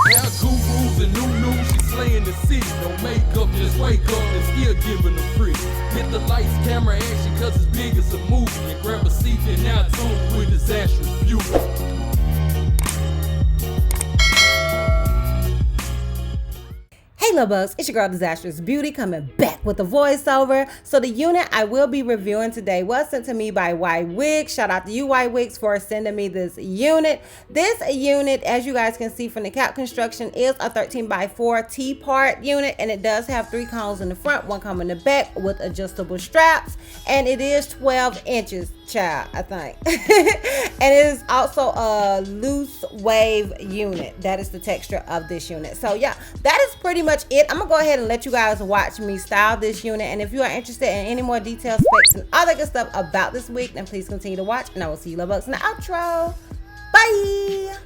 Hair gurus and new, she slaying the city. No makeup, just wake up and still giving them pretty. Hit the lights, camera, action, cause it's big as a movie. And grab a seat and now tune with Disastrous Beauty. Hey little bugs, it's your girl Disastrous Beauty coming back with a voiceover. So the unit I will be reviewing today was sent to me by Ywigs. Shout out to you Ywigs for sending me this unit. This unit, as you guys can see from the cap construction, is a 13x4 T-part unit, and it does have 3 combs in the front, 1 comb in the back with adjustable straps, and it is 12 inches, child, I think. And it is also a loose wave unit. That is the texture of this unit. So yeah, that is pretty much it. I'm gonna go ahead and let you guys watch me style this unit, and if you are interested in any more details, specs, and other good stuff about this wig, then please continue to watch, and I will see you little bugs in the outro. Bye.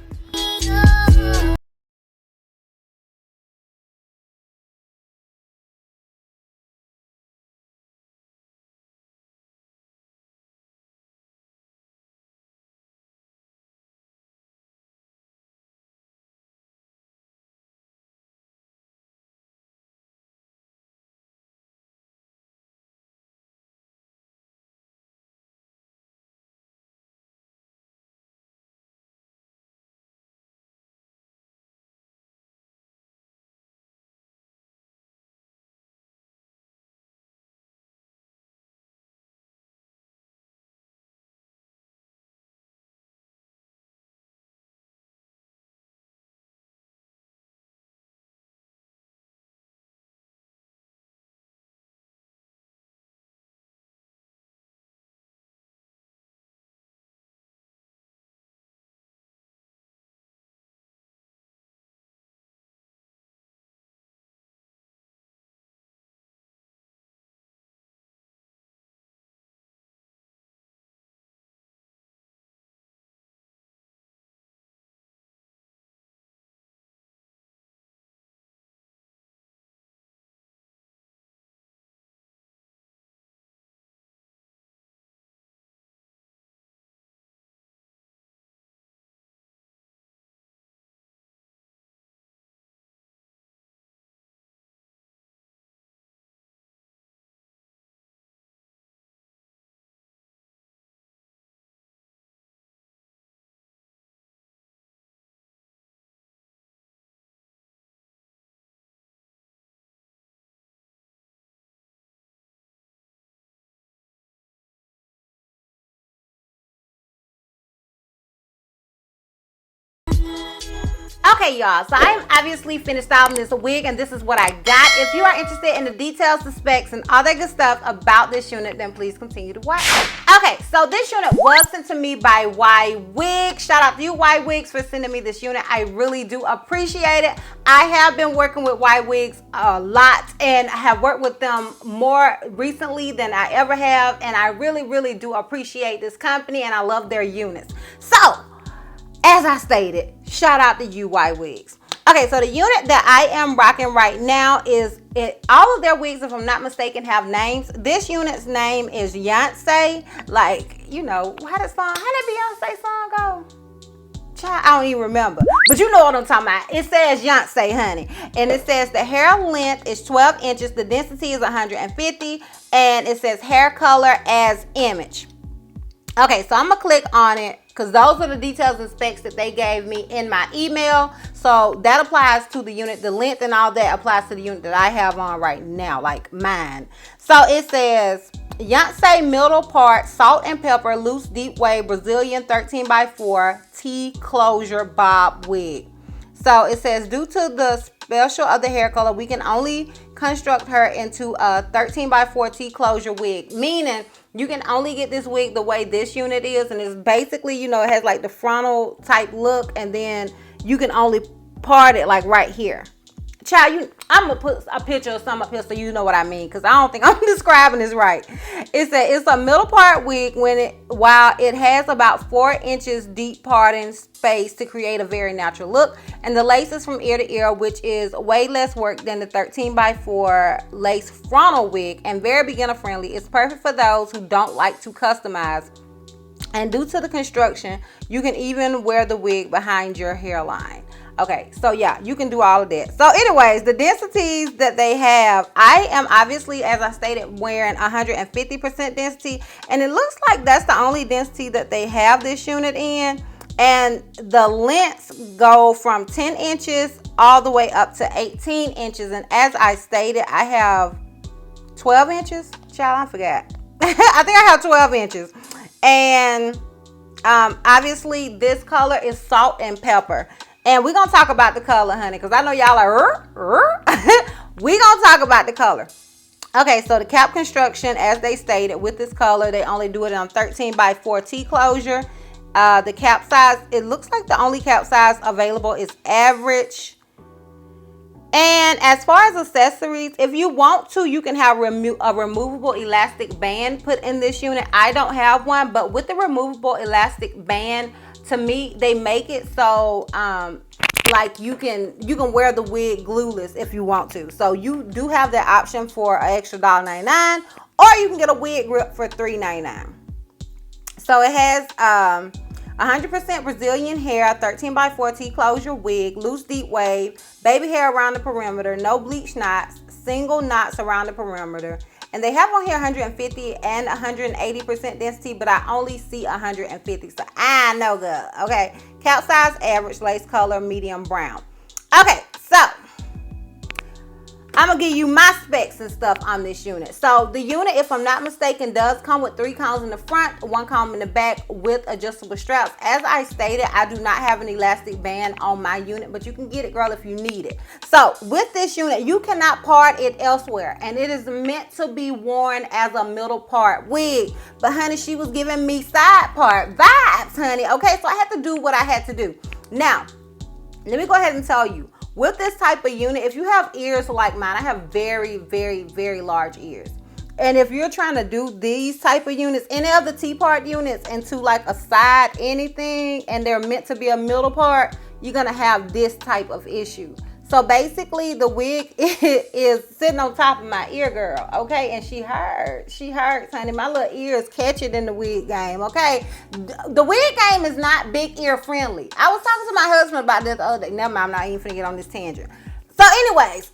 Okay, y'all, so I'm obviously finished styling this wig, and this is what I got. If you are interested in the details, the specs, and other good stuff about this unit, then please continue to watch. Okay, so this unit was sent to me by Ywigs. Shout out to you Ywigs for sending me this unit. I really do appreciate it. I have been working with Ywigs a lot, and I have worked with them more recently than I ever have, and I really do appreciate this company, and I love their units. So as I stated, shout out to you Ywigs. Okay, so the unit that I am rocking right now is all of their wigs, if I'm not mistaken, have names. This unit's name is Yonce. Like, you know, how that Beyonce song go? Child, I don't even remember. But you know what I'm talking about. It says Yonce, honey. And it says the hair length is 12 inches. The density is 150. And it says hair color as image. Okay, so I'm going to click on it, because those are the details and specs that they gave me in my email. So that applies to the unit. The length and all that applies to the unit that I have on right now, like mine. So it says Yonce middle part, salt and pepper, loose deep wave, Brazilian 13x4 T closure bob wig. So it says, due to the special of the hair color, we can only construct her into a 13x4 T closure wig, meaning you can only get this wig the way this unit is, and it's basically, you know, it has like the frontal type look, and then you can only part it like right here. Child, I'm gonna put a picture of some up here so you know what I mean, because I don't think I'm describing this right. It's a middle part wig while it has about 4 inches deep parting space to create a very natural look, and the lace is from ear to ear, which is way less work than the 13x4 lace frontal wig, and very beginner friendly. It's perfect for those who don't like to customize, and due to the construction, you can even wear the wig behind your hairline. Okay, so yeah, you can do all of that. So anyways, the densities that they have, I am obviously, as I stated, wearing 150% density, and it looks like that's the only density that they have this unit in. And the lengths go from 10 inches all the way up to 18 inches. And as I stated, I have 12 inches. Child, I forgot. I think I have 12 inches. And obviously this color is salt and pepper. And we're going to talk about the color, honey, because I know y'all are we're going to talk about the color. Okay, so the cap construction, as they stated, with this color, they only do it on 13 by 4 T closure. The cap size, it looks like the only cap size available is average. And as far as accessories, if you want to, you can have a removable elastic band put in this unit. I don't have one, but with the removable elastic band, to me, they make it so like you can wear the wig glueless if you want to. So you do have that option for an extra $1.99, or you can get a wig grip for $3.99. So it has 100% Brazilian hair, 13 by 4 T closure wig, loose deep wave, baby hair around the perimeter, no bleach knots, single knots around the perimeter. And they have on here 150 and 180% density, but I only see 150, so I know good. Okay, cap size average, lace color medium brown. Okay, so I'm gonna give you my specs and stuff on this unit. So the unit, if I'm not mistaken, does come with 3 combs in the front, 1 comb in the back with adjustable straps. As I stated, I do not have an elastic band on my unit, but you can get it, girl, if you need it. So with this unit, you cannot part it elsewhere, and it is meant to be worn as a middle part wig. But honey, she was giving me side part vibes, honey. Okay, so I had to do what I had to do. Now, let me go ahead and tell you, with this type of unit, if you have ears like mine, I have very, very, very large ears. And if you're trying to do these type of units, any of the T-part units into like a side anything, and they're meant to be a middle part, you're gonna have this type of issue. So basically the wig is sitting on top of my ear, girl, okay? And she hurts, honey. My little ears catch it in the wig game, okay? The wig game is not big ear friendly. I was talking to my husband about this the other day. Never mind, I'm not even finna get on this tangent. So anyways,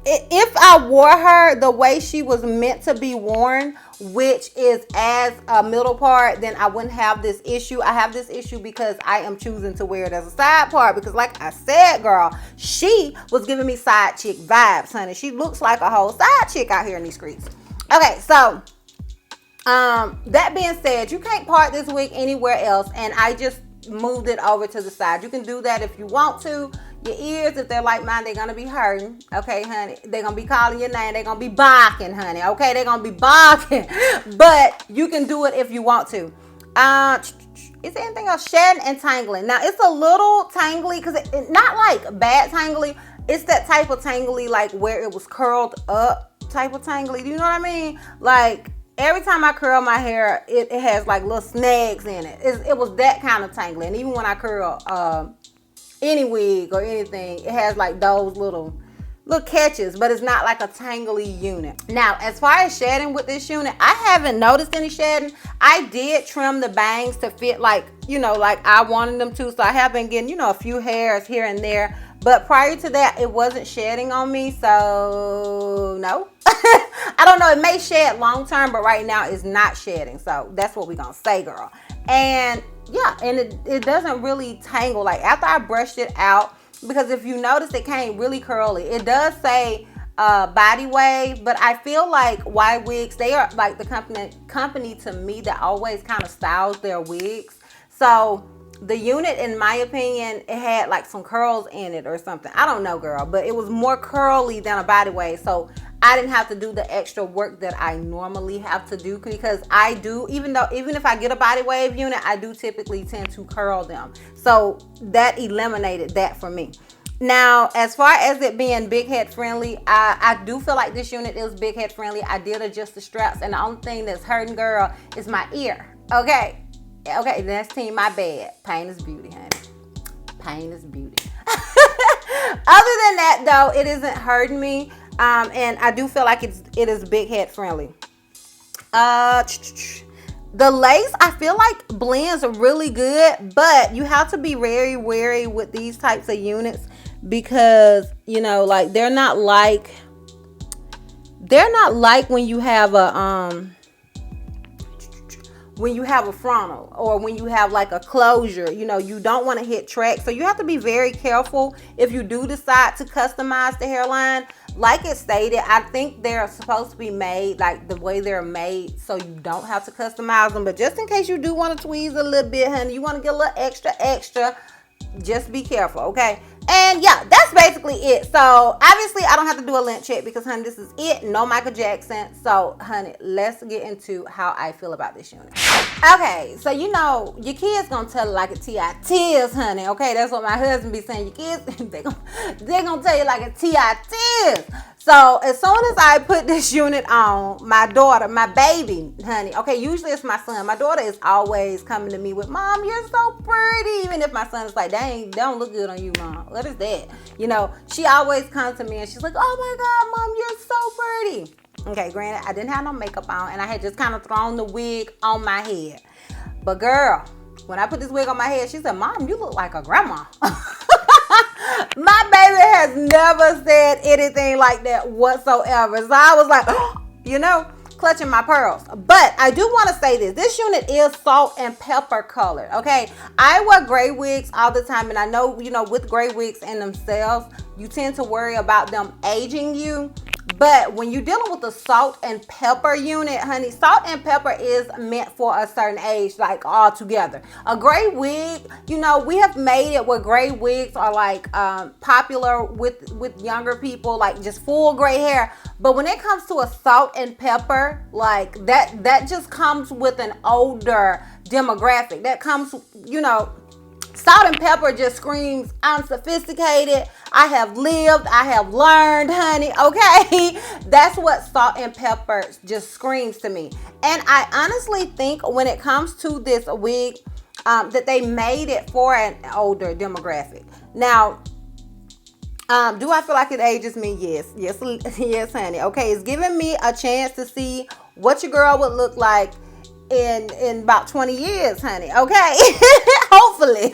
if I wore her the way she was meant to be worn, which is as a middle part, then I wouldn't have this issue. I have this issue because I am choosing to wear it as a side part, because like I said, girl, she was giving me side chick vibes, honey. She looks like a whole side chick out here in these streets. Okay, so that being said, you can't part this wig anywhere else, and I just moved it over to the side. You can do that if you want to. Your ears, if they're like mine, they're gonna be hurting. Okay, honey, they're gonna be calling your name. They're gonna be barking, honey. Okay, they're gonna be barking. But you can do it if you want to. Is there anything else? Shedding and tangling. Now it's a little tangly, because it's not like bad tangly. It's that type of tangly, like where it was curled up type of tangly. Do you know what I mean? Like every time I curl my hair, it has like little snags in it. It was that kind of tangly. And even when I curl any wig or anything, it has like those little catches, but it's not like a tangly unit. Now, as far as shedding with this unit, I haven't noticed any shedding. I did trim the bangs to fit like, you know, like I wanted them to. So I have been getting, you know, a few hairs here and there. But prior to that, it wasn't shedding on me. So no. I don't know. It may shed long term, but right now it's not shedding. So that's what we're going to say, girl. And yeah, and it doesn't really tangle. Like after I brushed it out, because if you notice, it came really curly. It does say body wave, but I feel like Ywigs, they are like the company to me that always kind of styles their wigs. So the unit, in my opinion, it had like some curls in it or something. I don't know, girl, but it was more curly than a body wave. So I didn't have to do the extra work that I normally have to do, because I do, even if I get a body wave unit, I do typically tend to curl them. So that eliminated that for me. Now, as far as it being big head friendly, I do feel like this unit is big head friendly. I did adjust the straps, and the only thing that's hurting, girl, is my ear. Okay, that's team, my bad. Pain is beauty, honey. Pain is beauty. Other than that, though, it isn't hurting me. And I do feel like it is big head friendly. The lace, I feel like blends really good, but you have to be very wary with these types of units because, you know, like they're not like when you have a frontal or when you have like a closure. You know, you don't want to hit track, so you have to be very careful if you do decide to customize the hairline. Like it stated, I think they're supposed to be made like the way they're made so you don't have to customize them, but just in case you do want to tweeze a little bit, honey, you want to get a little extra, just be careful, okay? And yeah, that's basically it. So obviously I don't have to do a lint check because, honey, this is it. No Michael Jackson. So, honey, let's get into how I feel about this unit. Okay, so you know your kids gonna tell it like a T.I.T.is, honey. Okay, that's what my husband be saying. Your kids, they gonna tell you like a T.I.T.is. So as soon as I put this unit on, my daughter, my baby, honey, okay, usually it's my son. My daughter is always coming to me with, Mom, you're so pretty. Even if my son is like, dang, they don't look good on you, Mom. What is that? You know, she always comes to me and she's like, oh my God, Mom, you're so pretty. Okay, granted, I didn't have no makeup on and I had just kind of thrown the wig on my head. But girl, when I put this wig on my head, she said, Mom, you look like a grandma. My baby has never said anything like that whatsoever. So I was like, you know, clutching my pearls. But I do want to say this. This unit is salt and pepper colored, okay? I wear gray wigs all the time, and I know, you know, with gray wigs in themselves, you tend to worry about them aging you. But when you're dealing with the salt and pepper unit, honey, salt and pepper is meant for a certain age, like all together. A gray wig, you know, we have made it where gray wigs are like popular with younger people, like just full gray hair. But when it comes to a salt and pepper, like that just comes with an older demographic. That comes, you know, salt and pepper just screams, I'm sophisticated, I have lived, I have learned, honey, okay? That's what salt and pepper just screams to me. And I honestly think when it comes to this wig, that they made it for an older demographic. Now, do I feel like it ages me? Yes, yes, honey. Okay, it's giving me a chance to see what your girl would look like in about 20 years, honey, okay? Hopefully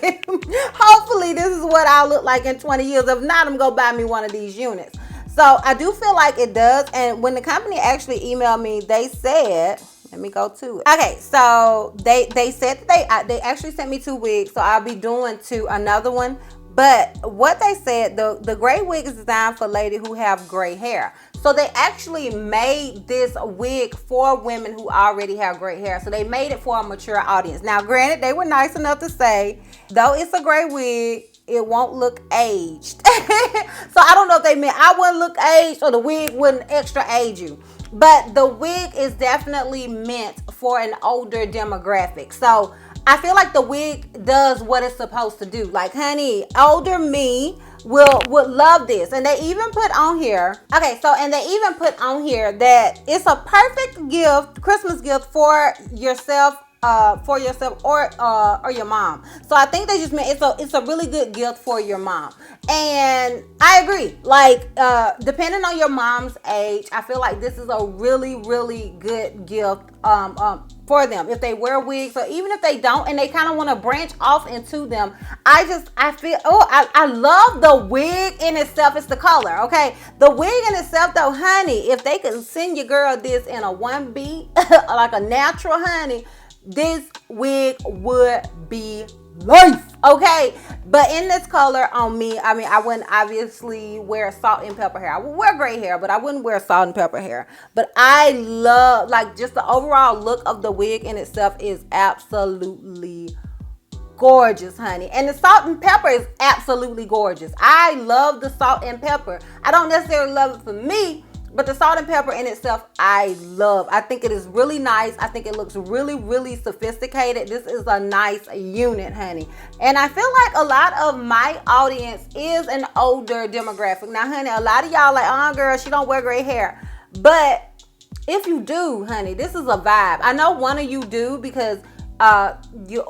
this is what I'll look like in 20 years. If not, I'm gonna buy me one of these units. So I do feel like it does. And when the company actually emailed me, they said, let me go to it. Okay, so they said that they actually sent me 2 wigs, so I'll be doing another one. But what they said, the gray wig is designed for ladies who have gray hair. So they actually made this wig for women who already have gray hair. So they made it for a mature audience. Now, granted, they were nice enough to say, though it's a gray wig, it won't look aged. So I don't know if they meant I wouldn't look aged or the wig wouldn't extra age you. But the wig is definitely meant for an older demographic. So I feel like the wig does what it's supposed to do. Like, honey, older me would love this. And they even put on here, and they even put on here that it's a perfect gift, Christmas gift for yourself or your mom. So I think they just meant it's a really good gift for your mom. And I agree. Like, depending on your mom's age, I feel like this is a really, really good gift for them. If they wear wigs, or even if they don't and they kind of want to branch off into them, I feel, I love the wig in itself. It's the color, okay? The wig in itself though, honey, if they could send your girl this in a 1B, like a natural, honey, this wig would be life, okay? But in this color on me, I mean, I wouldn't obviously wear salt and pepper hair. I would wear gray hair, but I wouldn't wear salt and pepper hair. But I love, like, just the overall look of the wig in itself is absolutely gorgeous, honey. And the salt and pepper is absolutely gorgeous. I love the salt and pepper. I don't necessarily love it for me, but the salt and pepper in itself, I love. I think it is really nice. I think it looks really, really sophisticated. This is a nice unit, honey. And I feel like a lot of my audience is an older demographic. Now, honey, a lot of y'all like, girl, she don't wear gray hair. But if you do, honey, this is a vibe. I know one of you do because you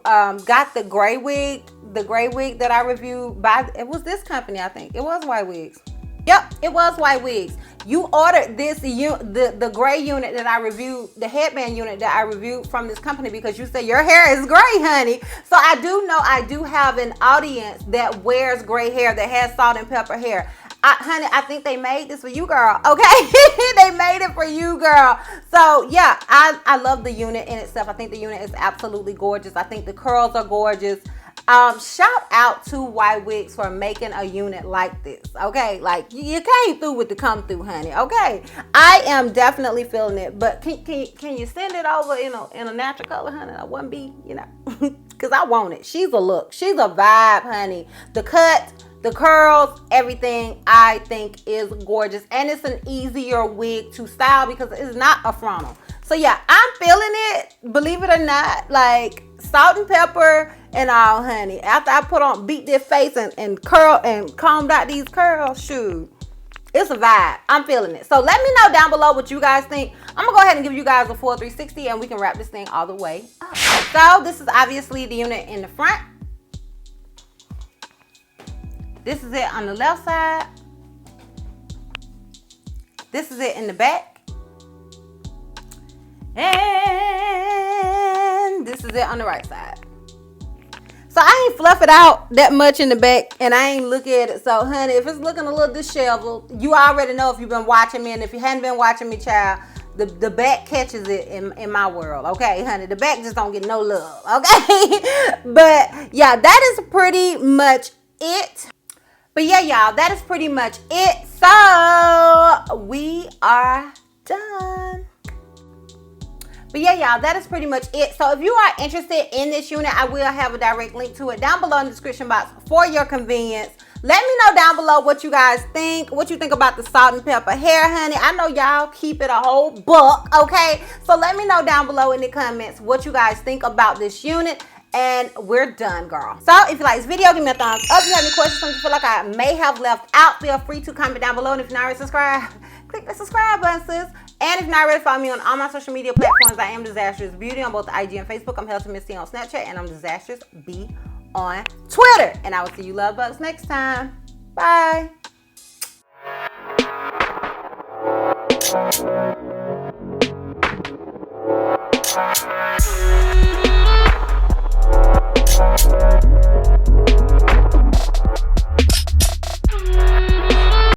got the gray wig that I reviewed by, it was this company, I think. It was Ywigs. Yep, it was Ywigs. You ordered this, the gray unit that I reviewed, the headband unit that I reviewed from this company because you said your hair is gray, honey. So I do know I do have an audience that wears gray hair, that has salt and pepper hair. Honey, I think they made this for you, girl. Okay, they made it for you, girl. So yeah, I love the unit in itself. I think the unit is absolutely gorgeous. I think the curls are gorgeous. Shout out to Ywigs for making a unit like this. Okay, like you came through with the come through, honey. Okay, I am definitely feeling it. But can you send it over in a natural color, honey? I wouldn't be, because I want it. She's a look. She's a vibe, honey. The cut, the curls, everything I think is gorgeous, and it's an easier wig to style because it's not a frontal. So yeah, I'm feeling it, believe it or not, like salt and pepper and all, honey. After I beat this face and curl and combed out these curls, shoot, it's a vibe. I'm feeling it. So let me know down below what you guys think. I'm gonna go ahead and give you guys a full 360 and we can wrap this thing all the way up. So this is obviously the unit in the front. This is it on the left side. This is it in the back. And this is it on the right side. So I ain't fluff it out that much in the back, and I ain't look at it. So honey, if it's looking a little disheveled, you already know if you've been watching me, and if you hadn't been watching me, child, the back catches it in my world. Okay, honey, the back just don't get no love. Okay, but yeah, that is pretty much it. But yeah, y'all, that is pretty much it. So we are done. But yeah, y'all, that is pretty much it. So if you are interested in this unit, I will have a direct link to it down below in the description box for your convenience. Let me know down below what you guys think. What you think about the salt and pepper hair, honey. I know y'all keep it a whole buck, okay? So let me know down below in the comments what you guys think about this unit. And we're done, girl. So if you like this video, give me a thumbs up. If you have any questions, something you feel like I may have left out, feel free to comment down below. And if you're not already subscribed, click the subscribe button, sis. And if you're not already, follow me on all my social media platforms. I am Disastrous Beauty on both IG and Facebook. I'm Healthy Misty on Snapchat, and I'm Disastrous B on Twitter. And I will see you love bugs next time. Bye.